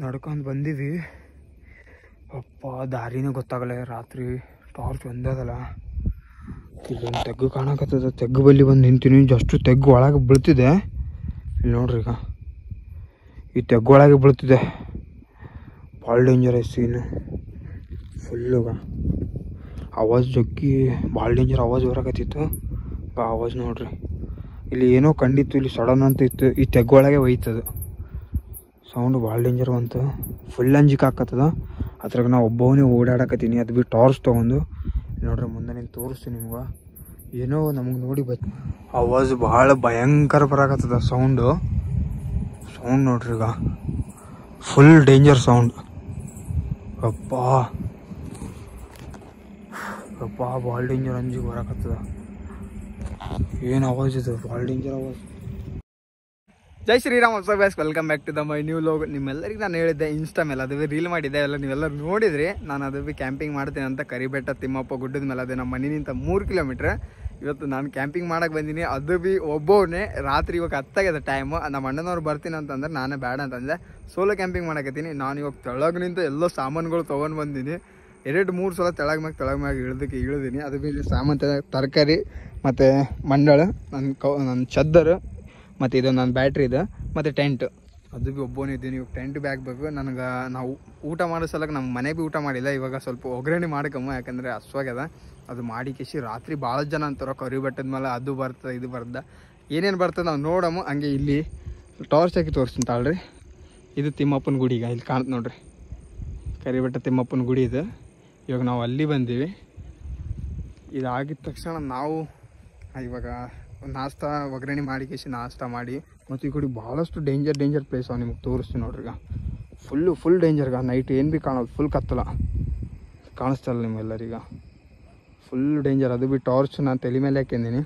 ನಡ್ಕೊಂಡು ಬಂದೀವಿ. ಅಪ್ಪ ದಾರಿನೇ ಗೊತ್ತಾಗಲ್ಲ. ರಾತ್ರಿ ಟಾರ್ಚ್ ಒಂದದಲ್ಲ. ಇಲ್ಲೊಂದು ತೆಗ್ಗು ಕಾಣಕತ್ತದ. ತೆಗ್ಗು ಬಲ್ಲಿ ಬಂದು ನಿಂತೀನಿ. ಜಸ್ಟ್ ತೆಗ್ಗು ಒಳಗೆ ಬೀಳ್ತಿದೆ. ಇಲ್ಲಿ ನೋಡ್ರಿ, ಈಗ ಈ ತೆಗ್ಗು ಒಳಗೆ ಬೀಳ್ತಿದೆ. ಭಾಳ ಡೇಂಜರಸ್ ಸೀನು. ಫುಲ್ಲುಗ ಆವಾಜ್ ಜಗ್ಗಿ ಭಾಳ ಡೇಂಜರ್ ಆವಾಜ್ ಬರಕತ್ತಿತ್ತು. ಆವಾಜ್ ನೋಡ್ರಿ. ಇಲ್ಲಿ ಏನೋ ಕಂಡಿತ್ತು. ಇಲ್ಲಿ ಸಡನ್ ಅಂತ ಇತ್ತು. ಈ ತೆಗ್ಗು ಒಳಗೆ ಒಯ್ತದ. ಸೌಂಡ್ ಭಾಳ ಡೇಂಜರ್ ಬಂತು. ಫುಲ್ ಅಂಜಿಕೆ ಹಾಕತ್ತದ. ಅದ್ರಾಗ ನಾವು ಒಬ್ಬವನೇ ಓಡಾಡಕತ್ತೀನಿ. ಅದು ಬಿಟ್ಟು ಟಾರ್ಚ್ ತೊಗೊಂಡು ನೋಡ್ರಿ ಮುಂದೆ ನಿಂತು ತೋರಿಸ್ತೀನಿ ನಿಮ್ಗೆ. ಏನೋ ನಮಗೆ ನೋಡಿ ಆವಾಜ್ ಭಾಳ ಭಯಂಕರ ಬರಕತ್ತದ. ಸೌಂಡ್ ನೋಡ್ರಿ, ಈಗ ಫುಲ್ ಡೇಂಜರ್ ಸೌಂಡ್. ಅಪ್ಪ ಭಾಳ ಡೇಂಜರ್ ಅಂಜಿಗೆ ಬರಕತ್ತದ. ಏನು ಆವಾಜ್ ಇದು, ಭಾಳ ಡೇಂಜರ್ ಆವಾಜ್. ಜೈ ಶ್ರೀರಾಮ್. ವ್ಯಾಸ್ welcome back to the my new vlog. ನಿಮ್ಮೆಲ್ಲರಿಗೆ ನಾನು ಹೇಳಿದ್ದೆ ಇನ್ಸ್ಟಾ ಮೇಲೆ, ಅದು ರೀಲ್ ಮಾಡಿದ್ದೆ. ಎಲ್ಲ ನೀವೆಲ್ಲರೂ ನೋಡಿದ್ರಿ. ನಾನು ಅದು ಕ್ಯಾಂಪಿಂಗ್ ಮಾಡ್ತೀನಿ ಅಂತ ಕರಿಬೆಟ್ಟ ತಿಮ್ಮಪ್ಪ ಗುಡ್ಡದ ಮೇಲೆ. ಅದೇ ನಮ್ಮ ಮನೆಯಿಂದ 3 ಕಿಲೋಮೀಟ್ರ್. ಇವತ್ತು ನಾನು ಕ್ಯಾಂಪಿಂಗ್ ಮಾಡಕ್ಕೆ ಬಂದೀನಿ. ಅದು ಭೀ ಒಬ್ಬವನೇ. ರಾತ್ರಿ ಇವಾಗ 10 ಆಗ್ಯದ ಟೈಮು. ನಮ್ಮ ಅಣ್ಣನವ್ರು ಬರ್ತೀನಿ ಅಂತಂದ್ರೆ ನಾನೇ ಬೇಡ ಅಂತಂದೆ. ಸೋಲೋ ಕ್ಯಾಂಪಿಂಗ್ ಮಾಡಕತ್ತೀನಿ. ನಾನು ಇವಾಗ ತೆಳಗೆ ನಿಂತು ಎಲ್ಲ ಸಾಮಾನುಗಳು ತೊಗೊಂಡು ಬಂದೀನಿ. 2-3 ಸಲ ತೆಳಗೆ ಮ್ಯಾಗ ಇಳಿದೀನಿ. ಅದು ಭೀ ಸಾಮಾನು ತರಕಾರಿ ಮತ್ತು ಮಂಡಳ, ನನ್ನ ಚದ್ದರ್, ಮತ್ತು ಇದು ನನ್ನ ಬ್ಯಾಟ್ರಿ ಇದೆ, ಮತ್ತು ಟೆಂಟ್. ಅದು ಭೀ ಒಬ್ಬನೇ ಇದ್ದೀನಿ. ಇವಾಗ ಟೆಂಟ್ ಬ್ಯಾಗ್ ಬೇಕು ನನಗೆ. ನಾವು ಊಟ ಮಾಡೋ ಸಲಕ್ಕೆ ನಮ್ಮ ಮನೆ ಭೀ ಊಟ ಮಾಡಿಲ್ಲ. ಇವಾಗ ಸ್ವಲ್ಪ ಒಗ್ಗರಣೆ ಮಾಡಕಮ್ಮ, ಯಾಕಂದರೆ ಹಸ್ವಾಗ್ಯದ. ಅದು ಮಾಡಿ ಕಿಸಿ ರಾತ್ರಿ ಭಾಳ ಜನ ಅಂತಾರೋ ಕರಿ ಬೆಟ್ಟದ ಮೇಲೆ ಅದು ಬರ್ತದೆ ಇದು ಬರ್ತದೆ. ಏನೇನು ಬರ್ತದೆ ನಾವು ನೋಡಮ್ಮ. ಹಂಗೆ ಇಲ್ಲಿ ಟಾರ್ಚ್ ಹಾಕಿ ತೋರಿಸ್ತೀನಿ ತಾಳ್ರಿ. ಇದು ತಿಮ್ಮಪ್ಪನ ಗುಡಿ. ಈಗ ಇಲ್ಲಿ ಕಾಣ್ತು ನೋಡ್ರಿ, ಕರಿಬೆಟ್ಟ ತಿಮ್ಮಪ್ಪನ ಗುಡಿ ಇದು. ಇವಾಗ ನಾವು ಅಲ್ಲಿ ಬಂದೀವಿ. ಇದಾಗಿದ ತಕ್ಷಣ ನಾವು ಇವಾಗ ನಾಷ್ಟ ಒಗ್ಗರಣೆ ಮಾಡಿ ಕೇಸಿ ನಾಷ್ಟ ಮಾಡಿ, ಮತ್ತು ಈ ಕಡೆ ಭಾಳಷ್ಟು ಡೇಂಜರ್ ಪ್ಲೇಸ್ ಅವ. ನಿಮ್ಗೆ ತೋರಿಸ್ತೀನಿ ನೋಡ್ರಿ. ಈಗ ಫುಲ್ ಡೇಂಜರ್ಗ. ನೈಟ್ ಏನು ಭೀ ಕಾಣೋದು. ಫುಲ್ ಕತ್ತಲ ಕಾಣಿಸ್ತಲ್ಲ ನಿಮ್ಗೆಲ್ಲರೀಗ. Full danger. ಅದು ಭೀ ಟಾರ್ಚ್ ನಾನು ತಲೆ ಮೇಲೆ ಹಾಕಿದ್ದೀನಿ.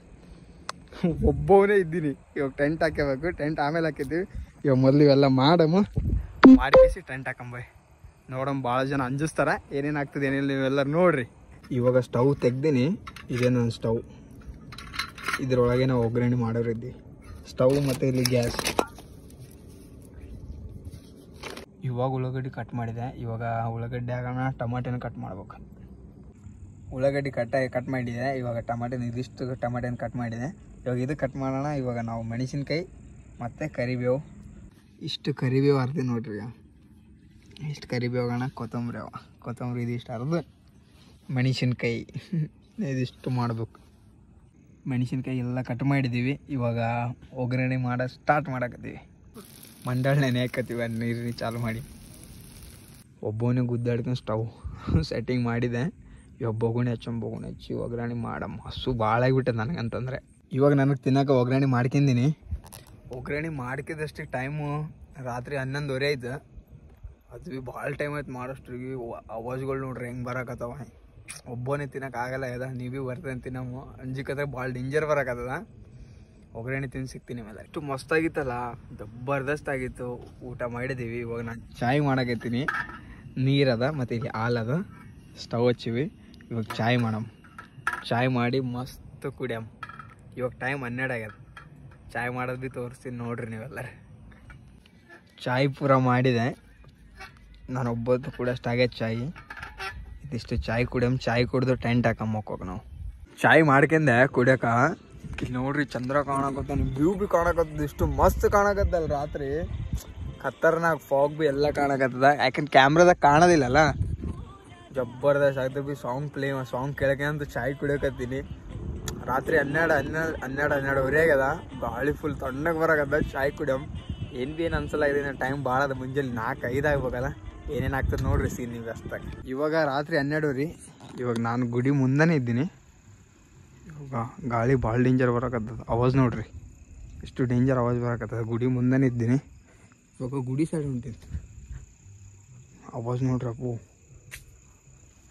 ಒಬ್ಬವನೇ ಇದ್ದೀನಿ. ಇವಾಗ ಟೆಂಟ್ ಹಾಕ್ಯಬೇಕು. ಟೆಂಟ್ ಆಮೇಲೆ ಹಾಕಿದ್ದೀವಿ. ಇವಾಗ ಮೊದಲು ಇವೆಲ್ಲ ಮಾಡಿ ಕೇಸಿ ಟೆಂಟ್ ಹಾಕೊಂಬಾಯ್ ನೋಡಮ್ಮ. ಭಾಳ ಜನ ಅಂಜಿಸ್ತಾರೆ. ಏನೇನು ಆಗ್ತದೆ ಏನಿಲ್ಲ ನೀವೆಲ್ಲರೂ ನೋಡ್ರಿ. ಇವಾಗ ಸ್ಟವ್ ತೆಗ್ದೀನಿ. ಇದೇ ನನ್ನ ಸ್ಟವ್. ಇದರೊಳಗೆ ನಾವು ಒಗ್ಗರಣೆ ಮಾಡೋರಿದ್ವಿ. ಸ್ಟವ್ ಮತ್ತು ಇಲ್ಲಿ ಗ್ಯಾಸ್. ಇವಾಗ ಉಳ್ಳಾಗಡ್ಡಿ ಕಟ್ ಮಾಡಿದೆ. ಇವಾಗ ಉಳ್ಳಾಗಡ್ಡಿ ಆಗೋಣ. ಟಮಾಟೆನ ಕಟ್ ಮಾಡ್ಬೇಕು. ಉಳ್ಳಾಗಡ್ಡಿ ಕಟ್ ಮಾಡಿದೆ. ಇವಾಗ ಇದಿಷ್ಟು ಟಮಾಟೆನ ಕಟ್ ಮಾಡಿದೆ. ಇವಾಗ ಇದು ಕಟ್ ಮಾಡೋಣ. ಇವಾಗ ನಾವು ಮೆಣಸಿನ್ಕಾಯಿ ಮತ್ತು ಕರಿಬೇವು, ಇಷ್ಟು ಕರಿಬೇವು ಅರ್ಧ ನೋಡ್ರಿ. ಇಷ್ಟು ಕರಿಬೇವು ಆಗೋಣ. ಕೊತ್ತಂಬರಿ ಇದಿಷ್ಟು ಅರ್ಧ. ಮೆಣಸಿನ್ಕಾಯಿ ಇದಿಷ್ಟು ಮಾಡ್ಬೇಕು. ಮೆಣಸಿನ್ಕಾಯಿ ಎಲ್ಲ ಕಟ್ ಮಾಡಿದ್ದೀವಿ. ಇವಾಗ ಒಗ್ಗರಣೆ ಸ್ಟಾರ್ಟ್ ಮಾಡಕತ್ತೀವಿ. ಮಂಡಾಳ ನೆನೆ ಹಾಕತ್ತೀವಿ. ಅದು ನೀರು ಚಾಲು ಮಾಡಿ ಒಬ್ಬನೇ ಗುದ್ದಾಡ್ಕೊಂಡು ಸ್ಟವ್ ಸೆಟ್ಟಿಂಗ್ ಮಾಡಿದೆ. ಇವಾಗ ಬೊಗುಣಿ ಹಚ್ಚಿ ಒಗ್ಗರಣೆ ಮಾಡಮ್ಮ. ಹಸು ಭಾಳ ಆಗಿಬಿಟ್ಟೆ ನನಗಂತಂದರೆ. ಇವಾಗ ನನಗೆ ತಿನ್ನೋಕೆ ಒಗ್ಗರಣೆ ಮಾಡ್ಕೊಂಡಿನಿ. ಒಗ್ಗರಣೆ ಮಾಡ್ಕಿದಷ್ಟು ಟೈಮು ರಾತ್ರಿ 11:30 ಆಯ್ತು. ಅದು ಭೀ ಭಾಳ ಟೈಮ್ ಆಯ್ತು ಮಾಡೋಷ್ಟ್ರಿಗೆ. ಆವಾಜ್ಗಳು ನೋಡ್ರಿ ಹೆಂಗೆ ಬರಕತ್ತವ. ಒಬ್ಬನೇ ತಿನ್ನೋಕ್ಕಾಗಲ್ಲ ಅದ. ನೀವು ಬರ್ತೇನೆ ತಿನ್ನಮ್ಮ. ಅಂಜಿಕದ್ರೆ ಭಾಳ ಡೇಂಜರ್ ಬರಕತ್ತದ. ಒಗ್ಗರಣೆ ತಿಂದು ಸಿಗ್ತೀನಿ ಮೇಲೆ. ಅಷ್ಟು ಮಸ್ತಾಗಿತ್ತಲ್ಲ, ಜಬರ್ದಸ್ತ್ ಆಗಿತ್ತು. ಊಟ ಮಾಡಿದ್ದೀವಿ. ಇವಾಗ ನಾನು ಚಾಯ್ ಮಾಡಕತ್ತೀನಿ. ನೀರದ ಮತ್ತು ಇಲ್ಲಿ ಹಾಲದ. ಸ್ಟವ್ ಹಚ್ಚಿವಿ. ಇವಾಗ ಚಾಯ್ ಮಾಡಮ್ಮ. ಚಾಯ್ ಮಾಡಿ ಮಸ್ತ್ ಕುಡಿಯಮ್ಮ. ಇವಾಗ ಟೈಮ್ 12 ಆಗ್ಯದ. ಚಾಯ್ ಮಾಡೋದು ಭೀ ತೋರಿಸ್ತೀನಿ ನೋಡ್ರಿ ನೀವೆಲ್ಲರೂ. ಚಾಯ್ ಪೂರ ಮಾಡಿದೆ. ನಾನು ಒಬ್ಬತ್ತು ಕೂಡ ಅಷ್ಟಾಗ್ಯದ ಚಾಯ್. ಇದಿಷ್ಟು ಚಾಯ್ ಕುಡಿಯಮ್ಮ. ಚಾಯ್ ಕುಡಿದು ಟೆಂಟ್ ಹಾಕೊಂಬೋಗ ನಾವು. ಚಾಯ್ ಮಾಡ್ಕೊಂಡೆ ಕುಡಿಯೋಕೆ. ಇಲ್ಲಿ ನೋಡ್ರಿ ಚಂದ್ರ ಕಾಣಕತ್ತ, ವ್ಯೂ ಭೀ ಕಾಣಕತ್ತದ. ಇಷ್ಟು ಮಸ್ತ್ ಕಾಣಕತ್ತಲ್ಲ ರಾತ್ರಿ. ಖತರ್ನಾಕ್ ಫಾಗ್ ಭೀ ಎಲ್ಲ ಕಾಣಕತ್ತದ. ಯಾಕಂದ್ರೆ ಕ್ಯಾಮ್ರಾದಾಗ ಕಾಣೋದಿಲ್ಲಲ್ಲ. ಜಬರ್ದಸ್ತ್ ಆಗ್ತದೆ ಭೀ. ಸಾಂಗ್ ಕೇಳಕ್ಕೆ ಅಂತ ಚಾಯ್ ಕುಡಿಯೋಕತ್ತೀನಿ. ರಾತ್ರಿ 12:30 ಆಗ್ಯದ. ಗಾಳಿ ಫುಲ್ ತಣ್ಣಗೆ ಬರಕತ್ತ. ಚಾಯ್ ಕುಡಿಯಮ್ಮ. ಏನು ಅನ್ಸಲ್ಲ. ಇದೀನ ಟೈಮ್ ಭಾಳ ಅದ. ಮುಂಜಾನೆ 4-5 ಆಗ್ಬೇಕಲ್ಲ. ಏನೇನು ಆಗ್ತದೆ ನೋಡ್ರಿ ಸೀನ್ ನೀವು ಅಷ್ಟಾಗಿ. ಇವಾಗ ರಾತ್ರಿ 12 ರೀ. ಇವಾಗ ನಾನು ಗುಡಿ ಮುಂದೆನೇ ಇದ್ದೀನಿ. ಇವಾಗ ಗಾಳಿ ಭಾಳ ಡೇಂಜರ್ ಬರಕತ್ತದ. ಆವಾಜ್ ನೋಡ್ರಿ ಎಷ್ಟು ಡೇಂಜರ್ ಆವಾಜ್ ಬರಕತ್ತದ. ಗುಡಿ ಮುಂದೆನೇ ಇದ್ದೀನಿ. ಇವಾಗ ಗುಡಿ ಸೈಡ್ ಹೊಂಟೀನಿ. ಆವಾಜ್ ನೋಡ್ರಿ ಅಪ್ಪು.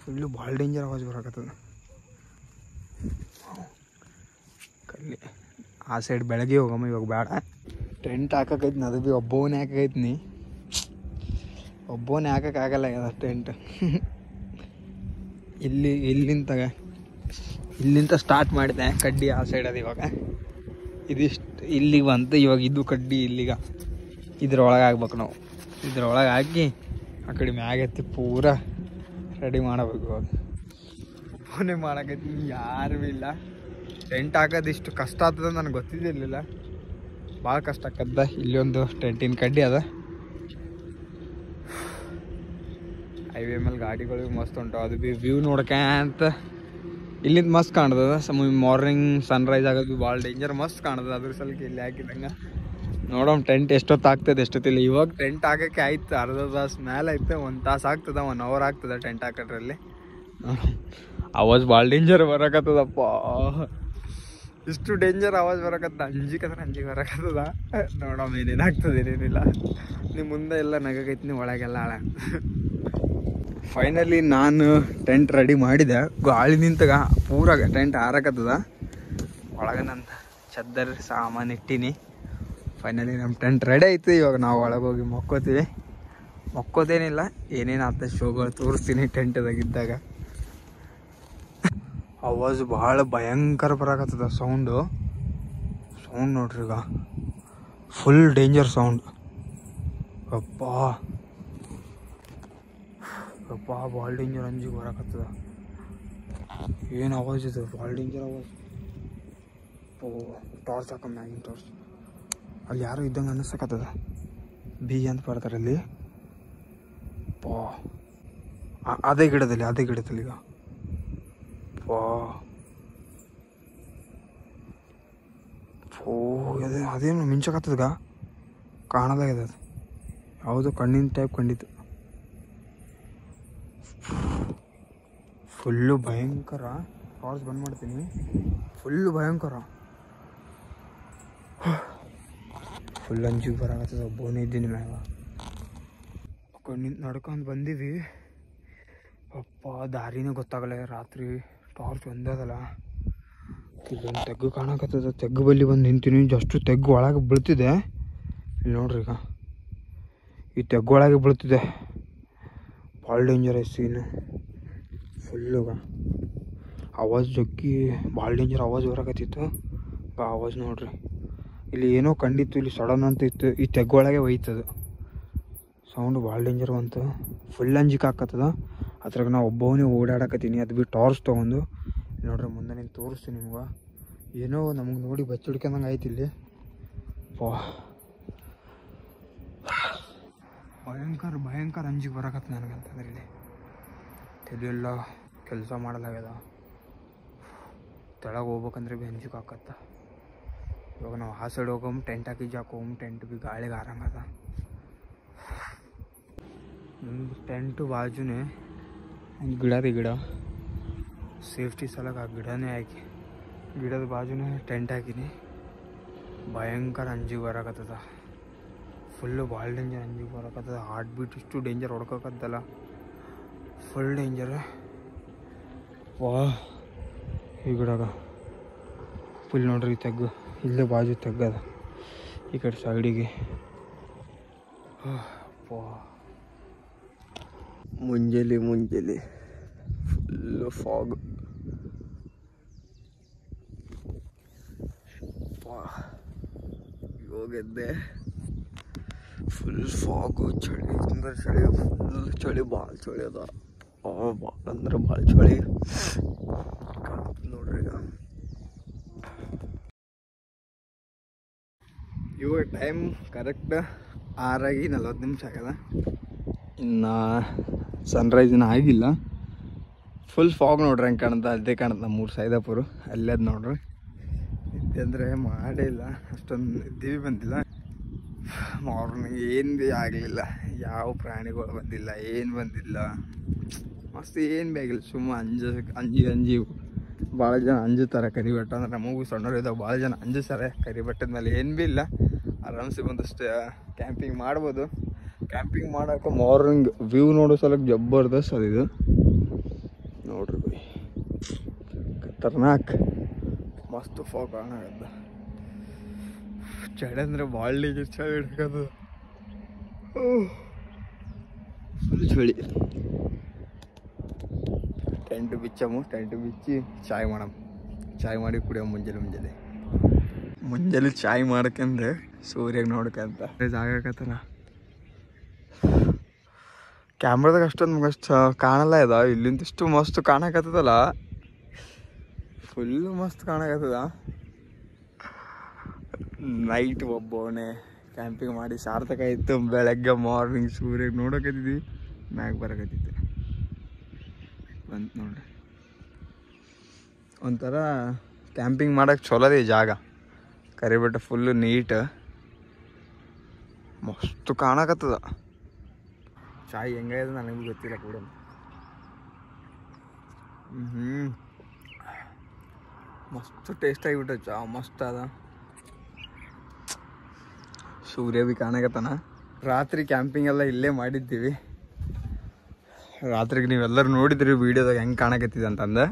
ಫುಲ್ಲು ಭಾಳ ಡೇಂಜರ್ ಆವಾಜ್ ಬರಕತ್ತದ. ಕಲ್ಲಿ ಆ ಸೈಡ್ ಬೆಳಗ್ಗೆ ಹೋಗಮ್ಮ. ಇವಾಗ ಬೇಡ. ಟೆಂಟ್ ಹಾಕಕೈತೀನಿ. ಅದು ಭೀ ಒಬ್ಬವನೇ ಹಾಕೈತೀನಿ. ಒಬ್ಬವನೇ ಹಾಕೋಕ್ಕಾಗಲ್ಲ ಅದ ಟೆಂಟ್. ಇಲ್ಲಿಂದ ಸ್ಟಾರ್ಟ್ ಮಾಡಿದೆ. ಕಡ್ಡಿ ಆ ಸೈಡ್ ಅದು. ಇವಾಗ ಇದಿಷ್ಟು ಇಲ್ಲಿಗೆ ಬಂತು. ಇವಾಗ ಇದು ಕಡ್ಡಿ ಇಲ್ಲಿಗ ಇದ್ರೊಳಗೆ ಆಗ್ಬೇಕು ನಾವು. ಇದ್ರೊಳಗೆ ಹಾಕಿ ಆ ಕಡೆ ಮ್ಯಾಗೆತ್ತಿ ಪೂರಾ ರೆಡಿ ಮಾಡಬೇಕು. ಇವಾಗ ಫೋನೇ ಮಾಡಕೈತಿ, ಯಾರೂ ಇಲ್ಲ. ಟೆಂಟ್ ಹಾಕೋದು ಇಷ್ಟು ಕಷ್ಟ ಆಗ್ತದೆ ನನಗೆ ಗೊತ್ತಿದ್ದಿರಲಿಲ್ಲ, ಭಾಳ ಕಷ್ಟ ಆಕದ. ಇಲ್ಲಿ ಒಂದು ಟೆಂಟಿನ ಕಡ್ಡಿ ಅದ. ಹೈವೇ ಮೇಲೆ ಗಾಡಿಗಳು ಮಸ್ತ್ ಉಂಟು. ಅದು ಭೀ ವ್ಯೂ ನೋಡ್ಕಂತ ಇಲ್ಲಿಂದ ಮಸ್ತ್ ಕಾಣ್ತದ. ಮಾರ್ನಿಂಗ್ ಸನ್ರೈಸ್ ಆಗೋದು ಭಾಳ ಡೇಂಜರ್ ಮಸ್ತ್ ಕಾಣ್ತದೆ. ಅದ್ರ ಸಲಕ್ಕೆ ಇಲ್ಲಿ ಹಾಕಿದಂಗೆ ನೋಡೋಣ ಟೆಂಟ್ ಎಷ್ಟೊತ್ತು ಆಗ್ತದೆ ಎಷ್ಟೊತ್ತಿಲ್ಲ. ಇವಾಗ ಟೆಂಟ್ ಹಾಕೋಕ್ಕೆ ಆಯ್ತು ಅರ್ಧ ತಾಸು ಮೇಲೆ ಆಯ್ತು, 1 ತಾಸು ಆಗ್ತದೆ, 1 ಅವರ್ ಆಗ್ತದೆ ಟೆಂಟ್ ಹಾಕೋದ್ರಲ್ಲಿ. ಆವಾಜ್ ಭಾಳ ಡೇಂಜರ್ ಬರಕತ್ತದಪ್ಪ, ಇಷ್ಟು ಡೇಂಜರ್ ಆವಾಜ್ ಬರಕತ್ತ. ಅಂಜಿಗೆ ಬರಕತ್ತದ. ನೋಡೋಣ ಏನೇನಾಗ್ತದೆ ಏನೇನಿಲ್ಲ. ನಿಮ್ಮ ಮುಂದೆ ಎಲ್ಲ ನಗಕೈತಿ, ನೀವು ಒಳಗೆಲ್ಲ ಹಾಳ. ಫೈನಲಿ ನಾನು ಟೆಂಟ್ ರೆಡಿ ಮಾಡಿದೆ. ಗಾಳಿ ನಿಂತಾಗ ಪೂರ ಟೆಂಟ್ ಹಾರಕತ್ತದ. ಒಳಗೆ ನನ್ನ ಚದ್ದರ್ ಸಾಮಾನು ಇಟ್ಟೀನಿ. ಫೈನಲಿ ನಮ್ಮ ಟೆಂಟ್ ರೆಡಿ ಐತಿ. ಇವಾಗ ನಾವು ಒಳಗೆ ಹೋಗಿ ಮಕ್ಕೋತೇನಿಲ್ಲ, ಏನೇನು ಆಗ್ತದೆ ಶೋಗಳು ತೋರಿಸ್ತೀನಿ ಟೆಂಟ್ದಾಗಿದ್ದಾಗ. ಆವಾಜ್ ಭಾಳ ಭಯಂಕರ ಬರಕತ್ತದ. ಸೌಂಡು ನೋಡ್ರಿ, ಈಗ ಫುಲ್ ಡೇಂಜರ್ ಸೌಂಡ್. ಅಪ್ಪ ಭಾಳ ಡೇಂಜರ್, ಅಂಜಿಗೆ ಬರಕತ್ತದ. ಏನು ಆವಾಜ್ ಇದು, ಭಾಳ ಡೇಂಜರ್ ಆವಾಜ್. ಟಾರ್ಚ್ ಹಾಕೋ, ಮ್ಯಾಗಿನ ಟಾರ್ಚ್. ಅಲ್ಲಿ ಯಾರು ಇದ್ದಂಗೆ ಅನ್ನಿಸಕತ್ತದ. ಬಿ ಅಂತ ಬರ್ತಾರೆ ಅಲ್ಲಿ. ಅದೇ ಗಿಡದಲ್ಲಿ ಈಗ. ಅದೇನು ಮಿಂಚಕತ್ತದ, ಕಾಣದಾಗಿದೆ. ಅದು ಯಾವುದೋ ಕಣ್ಣಿನ ಟೈಪ್ ಕಂಡಿತ್ತು. ಫುಲ್ಲು ಭಯಂಕರ. ಟಾರ್ಚ್ ಬಂದ್ ಮಾಡ್ತೀನಿ. ಫುಲ್ಲು ಭಯಂಕರ, ಫುಲ್ ಅಂಜಿಗೆ ಬರಾಕತ್ತದ. ಒಬ್ಬನೇ ಇದ್ದೀನಿ ಮ್ಯಾಗ. ನಿಂತು ನಡ್ಕೊಂಡು ಬಂದೀವಿ. ಅಪ್ಪ ದಾರಿನೇ ಗೊತ್ತಾಗಲ್ಲ. ರಾತ್ರಿ ಟಾರ್ಚ್ ಒಂದದಲ್ಲ. ಇಲ್ಲೊಂದು ತೆಗ್ಗು ಕಾಣಕತ್ತದ. ತೆಗ್ಗು ಬಲ್ಲಿ ಬಂದು ನಿಂತೀನಿ. ಜಸ್ಟ್ ತೆಗ್ಗು ಒಳಗೆ ಬೀಳ್ತಿದೆ. ಇಲ್ಲಿ ನೋಡ್ರಿ, ಈಗ ಈ ತೆಗ್ಗು ಒಳಗೆ ಬೀಳ್ತಿದೆ. ಭಾಳ ಡೇಂಜರ್ ಐತಿ ಸೀನು. ಫುಲ್ಲುಗ ಆವಾಜ್ ಜಗ್ಗಿ ಭಾಳ ಡೇಂಜರ್ ಆವಾಜ್ ಬರಕತ್ತಿತ್ತು. ಆವಾಜ್ ನೋಡ್ರಿ, ಇಲ್ಲಿ ಏನೋ ಕಂಡಿತ್ತು. ಇಲ್ಲಿ ಸಡನ್ ಅಂತ ಇತ್ತು. ಈ ತೆಗ್ಗೊಳಗೆ ಒಯ್ತದ. ಸೌಂಡ್ ಭಾಳ ಡೇಂಜರ್ ಬಂತು. ಫುಲ್ ಅಂಜಿಕೆ ಹಾಕತ್ತದ. ಅದ್ರಾಗ ನಾವು ಒಬ್ಬವನೇ ಓಡಾಡಕತ್ತೀನಿ. ಅದು ಬಿಟ್ಟು ಟಾರ್ಚ್ ತೊಗೊಂಡು ನೋಡ್ರಿ ಮುಂದೆ ನಿಂತು ತೋರಿಸ್ತೀನಿ ನಿಮ್ಗೆ. ಏನೋ ನಮಗೆ ನೋಡಿ ಬಚ್ಚಿಡ್ಕೊಂಡಂಗೆ ಆಯ್ತು ಇಲ್ಲಿ. ಭಯಂಕರ ಅಂಜಿಗೆ ಬರಕತ್ತ ನನಗಂತಂದ್ರೆ. ಇಲ್ಲಿ ತಲೆಯೆಲ್ಲ ಕೆಲಸ ಮಾಡಲಾಗ್ಯದ. ತೆಳಗೆ ಹೋಗ್ಬೇಕಂದ್ರೆ ಭೀ ಅಂಜಿಕೆ ಹಾಕತ್ತ. ಇವಾಗ ನಾವು ಆ ಸೈಡ್ ಹೋಗಮ್, ಟೆಂಟ್ ಹಾಕಿ ಜಾಕೋಮ್. ಟೆಂಟ್ ಭೀ ಗಾಳಿಗೆ ಆರಂಗದ. ಟೆಂಟು ಬಾಜುನೇ ಗಿಡ ಸೇಫ್ಟಿ ಸಲಗ ಆ ಗಿಡನೇ ಹಾಕಿ, ಗಿಡದ ಬಾಜುನೇ ಟೆಂಟ್ ಹಾಕಿನಿ. ಭಯಂಕರ ಅಂಜಿಗೆ ಬರಕತ್ತದ. ಫುಲ್ಲು ಭಾಳ ಡೇಂಜರ್ ಅಂಜಿಗೆ ಬರಕತ್ತದ. ಹಾರ್ಟ್ ಬೀಟ್ ಇಷ್ಟು ಡೇಂಜರ್ ಹೊಡ್ಕೋಕತ್ತಲ್ಲ, ಫುಲ್ ಡೇಂಜರ್. ಈ ಗಿಡಗ ಫುಲ್ ನೋಡ್ರಿ ತೆಗ್ಗು. ಇಲ್ಲೇ ಬಾಜು ತೆಗ್ಗದ, ಈ ಕಡೆ ಸೈಡಿಗೆ. ಮುಂಜಾನೆ ಫುಲ್ಲು ಫಾಗ್. ಹೋಗಿದ್ದೆ ಫುಲ್ ಫಾಗು. ಚಳಿ ಅಂದ್ರೆ ಫುಲ್ ಚಳಿ, ಭಾಳ ಚಳಿ ಅದ. ಭಾಳ ಅಂದ್ರೆ ಭಾಳ ಚಳಿ ನೋಡ್ರಿ. ಇವಾಗ ಟೈಮ್ ಕರೆಕ್ಟ್ 6:40 ಆಗ್ಯದ. ಇನ್ನು ಸನ್ರೈಸಿನ ಆಗಿಲ್ಲ. ಫುಲ್ ಫಾಗ್ ನೋಡ್ರಿ ಹೆಂಗೆ ಕಾಣುತ್ತೆ. ಅದೇ ಕಾಣುತ್ತೆ ನಮ್ಮೂರು ಸೈದಾಪುರ. ಅಲ್ಲೇ ನೋಡ್ರಿ. ಅಂದರೆ ಮಾಡೇ ಇಲ್ಲ, ಅಷ್ಟೊಂದು ನಿದ್ದೆ ಬಂದಿಲ್ಲ. ಮಾರ್ನಿಂಗ್ ಏನು ಭೀ ಆಗಲಿಲ್ಲ. ಯಾವ ಪ್ರಾಣಿಗಳು ಬಂದಿಲ್ಲ, ಏನು ಬಂದಿಲ್ಲ. ಮಸ್ತ್ ಏನು ಭೀ ಆಗಿಲ್ಲ. ಸುಮ್ಮ ಅಂಜಿ ಭಾಳ ಜನ ಅಂಜುತ್ತಾರೆ ಕರಿಬೆಟ್ಟ ಅಂದ್ರೆ. ನಮಗೂ ಸಣ್ಣವ್ರು ಇದ್ದಾವೆ, ಭಾಳ ಜನ ಅಂಜಿಸ್ತಾರೆ. ಕರಿಬೆಟ್ಟದ ಮೇಲೆ ಏನು ಭೀ ಇಲ್ಲ. ಆರಾಮ್ಸೆ ಬಂದಷ್ಟು ಕ್ಯಾಂಪಿಂಗ್ ಮಾಡ್ಬೋದು. ಕ್ಯಾಂಪಿಂಗ್ ಮಾಡೋಕೆ ಮಾರ್ನಿಂಗ್ ವ್ಯೂ ನೋಡೋ ಸಲಕ್ಕೆ ಜಬರ್ದಸ್ತ್ ಅದಿದು ನೋಡ್ರಿ ಬೈ. ಖತರ್ನಾಕ್ ಮಸ್ತ್ ಫಾಗ್ ಕಾಣಾಗತ್ತ. ಚಳಿ ಅಂದ್ರೆ ಭಾಳ ಚಳಿ ಹಿಡ್ಕದ. ಫುಲ್ ಚಳಿ. ಟೆಂಟ್ ಬಿಚ್ಚಿ ಚಾಯ್ ಮಾಡಮ್. ಚಾಯ್ ಮಾಡಿ ಕುಡಿಯೋ ಮುಂಜಾನೆ ಚಾಯ್ ಮಾಡ್ಕಂದ್ರೆ ಸೂರ್ಯಾಗ ನೋಡ್ಕಂತ ಆಗಕತ್ತಲ್ಲ. ಕ್ಯಾಮ್ರಾದಾಗ ಅಷ್ಟೊಂದು ಮಸ್ತ್ ಕಾಣಲ್ಲ ಇದ, ಇಲ್ಲಿಂದಿಷ್ಟು ಮಸ್ತ್ ಕಾಣಕತ್ತದಲ್ಲ, ಫುಲ್ಲು ಮಸ್ತ್ ಕಾಣಕತ್ತದ. ನೈಟ್ ಒಬ್ಬವನೇ ಕ್ಯಾಂಪಿಂಗ್ ಮಾಡಿ ಸಾರ್ಥಕ ಆಯಿತು. ಬೆಳಗ್ಗೆ ಮಾರ್ನಿಂಗ್ ಸೂರ್ಯ ನೋಡಕತ್ತಿದ್ವಿ, ಮ್ಯಾಗ ಬರಕತ್ತಿತ್ತು ಬಂತು ನೋಡ್ರಿ. ಒಂಥರ ಕ್ಯಾಂಪಿಂಗ್ ಮಾಡೋಕೆ ಚಲೋದೇ ಈ ಜಾಗ. ಕರಿಬೆಟ್ಟ ಫುಲ್ಲು ನೀಟ್ ಮಸ್ತ್ ಕಾಣಕತ್ತದ. ಚಾಯ್ ಹೆಂಗಾಗಿದೆ ನನಗೂ ಗೊತ್ತಿಲ್ಲ ಕೂಡ. ಮಸ್ತ್ ಟೇಸ್ಟ್ ಆಗಿಬಿಟ್ಟು ಚಾ ಮಸ್ತ್ ಅದ. ಸೂರ್ಯ ಭೀ ಕಾಣಕತ್ತಾನ. ರಾತ್ರಿ ಕ್ಯಾಂಪಿಂಗ್ ಎಲ್ಲ ಇಲ್ಲೇ ಮಾಡಿದ್ದೀವಿ. ರಾತ್ರಿಗೆ ನೀವೆಲ್ಲರೂ ನೋಡಿದ್ರಿ ವೀಡಿಯೋದಾಗ ಹೆಂಗೆ ಕಾಣಕತ್ತಿದೆ ಅಂತಂದು.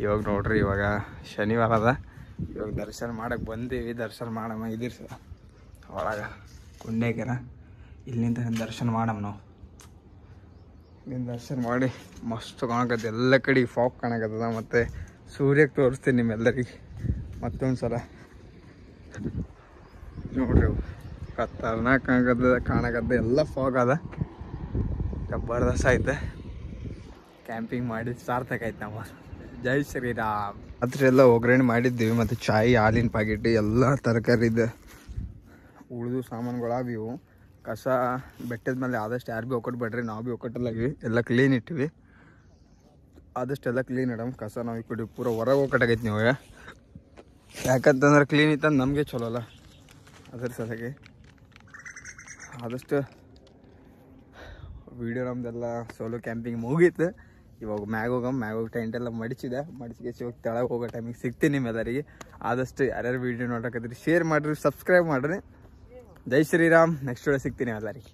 ಇವಾಗ ನೋಡ್ರಿ, ಇವಾಗ ಶನಿವಾರ ಅದ, ಇವಾಗ ದರ್ಶನ ಮಾಡಕ್ಕೆ ಬಂದೀವಿ. ದರ್ಶನ ಮಾಡಮ್ಮ ಇದಿರ್ ಸರ್ ಒಳಗೆ ಕುಂಡೇಕರ, ಇಲ್ಲಿಂದ ದರ್ಶನ ಮಾಡಮ್ಮ. ನಾವು ಇಲ್ಲಿಂದ ದರ್ಶನ ಮಾಡಿ ಮಸ್ತ್ ಕಾಣಕತ್ತೆ. ಎಲ್ಲ ಕಡೆ ಫಾಗ್ ಕಾಣಕತ್ತದ. ಮತ್ತು ಸೂರ್ಯಕ್ಕೆ ತೋರಿಸ್ತೀನಿ ನಿಮ್ಮೆಲ್ಲರಿಗೆ ಮತ್ತೊಂದು ಸಲ ನೋಡ್ರಿ. ಖತರ್ನಾಕ್ ಕಾಣಕತ್ತ ಎಲ್ಲ ಫಾಗ್ ಅದ. ಜಬರ್ದಸ್ತ್ ಐತೆ. ಕ್ಯಾಂಪಿಂಗ್ ಮಾಡಿ ಸಾರ್ಥಕ ಆಯ್ತು ನಮ್ಮ. ಜೈ ಶ್ರೀರಾಮ್. ರಾತ್ರಿ ಎಲ್ಲ ಒಗ್ಗರಣೆ ಮಾಡಿದ್ದೀವಿ. ಮತ್ತು ಚಾಯ್, ಹಾಲಿನ ಪ್ಯಾಕೆಟ್, ಎಲ್ಲ ತರಕಾರಿದು ಉಳಿದು ಸಾಮಾನುಗಳಾವ. ಇವು ಕಸ ಬೆಟ್ಟದ ಮೇಲೆ ಆದಷ್ಟು ಯಾರು ಭೀ ಒಕ್ಕಟ್ಬೇಡ್ರಿ. ನಾವು ಭೀ ಒಕ್ಕಟ್ಟಲಾಗಿವಿ, ಎಲ್ಲ ಕ್ಲೀನ್ ಇಟ್ಟಿವಿ. ಆದಷ್ಟು ಎಲ್ಲ ಕ್ಲೀನ್ ಇಡಮ್. ಕಸ ನಾವು ಈ ಕಡೆ ಪೂರ ಹೊರಗೆ ಒಕ್ಕಟಾಗೈತಿ ನೀವು. ಯಾಕಂತಂದ್ರೆ ಕ್ಲೀನ್ ಇತ್ತಂದ್ರೆ ನಮಗೆ ಚಲೋ ಅಲ್ಲ, ಅದ್ರ ಸಲಗೆ ಆದಷ್ಟು ವೀಡಿಯೋ ನಮ್ದೆಲ್ಲ ಸೋಲೋ ಕ್ಯಾಂಪಿಂಗ್ ಮುಗೀತು. ಇವಾಗ ಮ್ಯಾಗ ಹೋಗಿ ಟೆಂಟ್ ಎಲ್ಲ ಮಡಿಸಿದೆ. ಇವಾಗ ತೆಳಗೆ ಹೋಗೋ ಟೈಮಿಗೆ ಸಿಗ್ತೀನಿ ನಿಮ್ಮೆಲ್ಲರಿಗೆ. ಆದಷ್ಟು ಯಾರ್ಯಾರು ವೀಡಿಯೋ ನೋಡಕತ್ತೀರಿ ಶೇರ್ ಮಾಡಿರಿ, ಸಬ್ಸ್ಕ್ರೈಬ್ ಮಾಡಿರಿ. ಜೈ ಶ್ರೀರಾಮ್. ನೆಕ್ಸ್ಟ್ ವಿಡಿಯೋ ಸಿಗ್ತೀನಿ ಎಲ್ಲರಿಗೆ.